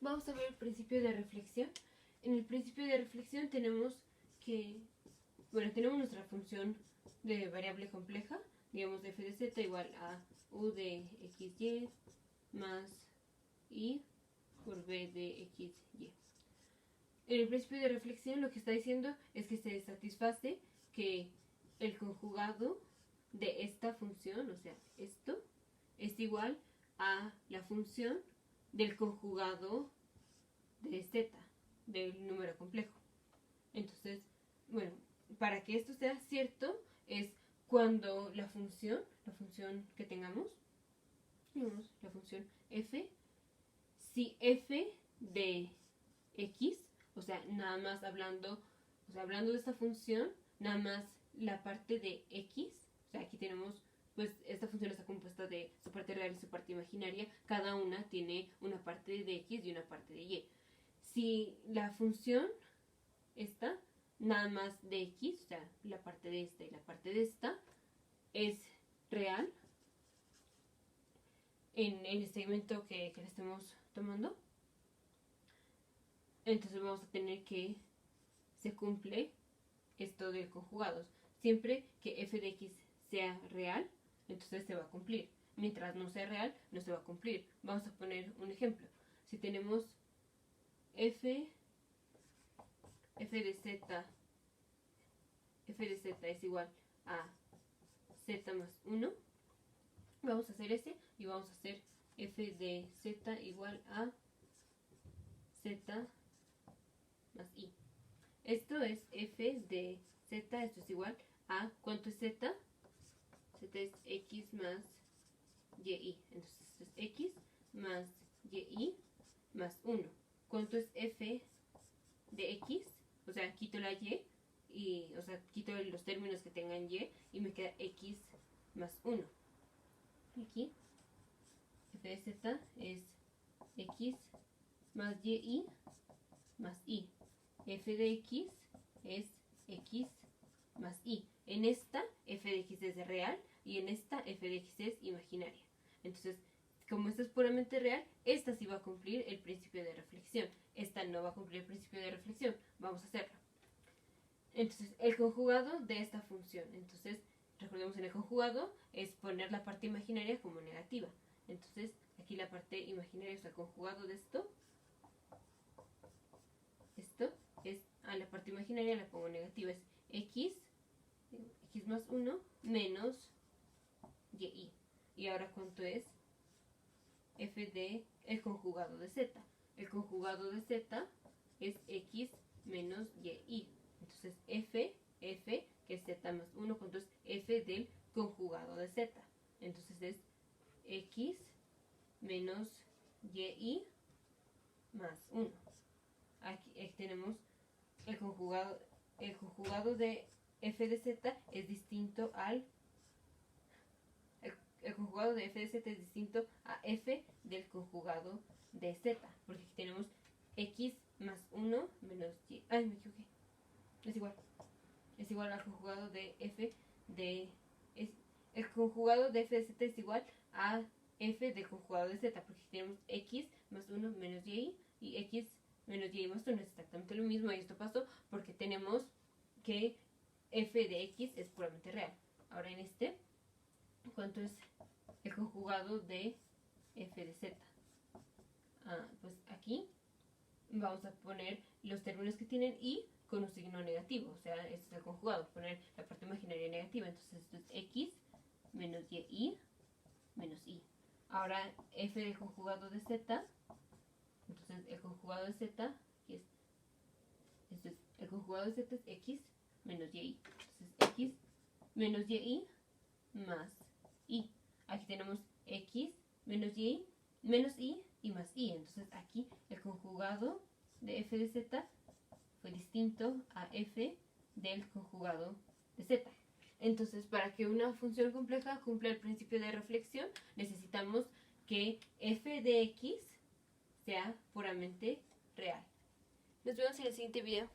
vamos a ver el principio de reflexión. En el principio de reflexión tenemos tenemos nuestra función de variable compleja, digamos f de z igual a u de xy más y por b de xy. En el principio de reflexión lo que está diciendo es que se satisface que el conjugado de esta función, o sea, esto, es igual a la función del conjugado de z, del número complejo. Entonces, bueno, para que esto sea cierto es cuando la función que tengamos, la función f, si f de x, o sea, nada más hablando de esta función, nada más la parte de x, o sea, aquí tenemos, pues esta función está compuesta de su parte real y su parte imaginaria, cada una tiene una parte de x y una parte de y. Si la función esta, nada más de x, o sea, la parte de esta y la parte de esta, es real en el segmento que le estemos tomando, entonces vamos a tener que se cumple esto de conjugados. Siempre que f de x sea real, entonces se va a cumplir. Mientras no sea real, no se va a cumplir. Vamos a poner un ejemplo. Si tenemos f de z es igual a z más 1, vamos a hacer ese y vamos a hacer f de z igual a z más i. Esto es f de z, esto es igual a, ¿cuánto es z? Z es x más y. Entonces esto es x más y más 1. ¿Cuánto es f de x? O sea, quito la y, o sea, quito los términos que tengan y me queda x más 1. Aquí, f de z es x más y más i. F de x es x más i. En esta, f de x es real y en esta, f de x es imaginaria. Entonces, como esta es puramente real, esta sí va a cumplir el principio de reflexión. Esta no va a cumplir el principio de reflexión. Vamos a hacerlo. Entonces, el conjugado de esta función. Entonces, recordemos, en el conjugado es poner la parte imaginaria como negativa. Entonces, aquí la parte imaginaria es el conjugado de esto. Esto es, a la parte imaginaria la pongo negativa. Es x más 1 menos y. Y ahora, ¿cuánto es? F de el conjugado de z. El conjugado de z es x menos y. Entonces, f, que es z más 1, ¿cuánto es? F del conjugado de z. Entonces es x menos y más 1. Aquí tenemos el conjugado de f de z es distinto al el conjugado de f de z es distinto a f del conjugado de z, porque aquí tenemos x más 1 menos y. Ay, me equivoqué. Es igual al conjugado de f de el conjugado de f de z es igual a f del conjugado de z, porque aquí tenemos x más 1 menos y x menos y más 1 es exactamente lo mismo, y esto pasó porque tenemos que f de x es puramente real. Ahora en este, ¿cuánto es el conjugado de f de z? Pues aquí vamos a poner los términos que tienen y con un signo negativo, o sea, este es el conjugado, poner la parte imaginaria negativa, entonces esto es x menos y menos i. Ahora f del conjugado de z, entonces el conjugado de z, el conjugado de z es x menos y. Entonces x menos y más i. Aquí tenemos x menos y más i. Entonces aquí el conjugado de f de z fue distinto a f del conjugado de z. Entonces, para que una función compleja cumpla el principio de reflexión, necesitamos que f de x sea puramente real. Nos vemos en el siguiente video.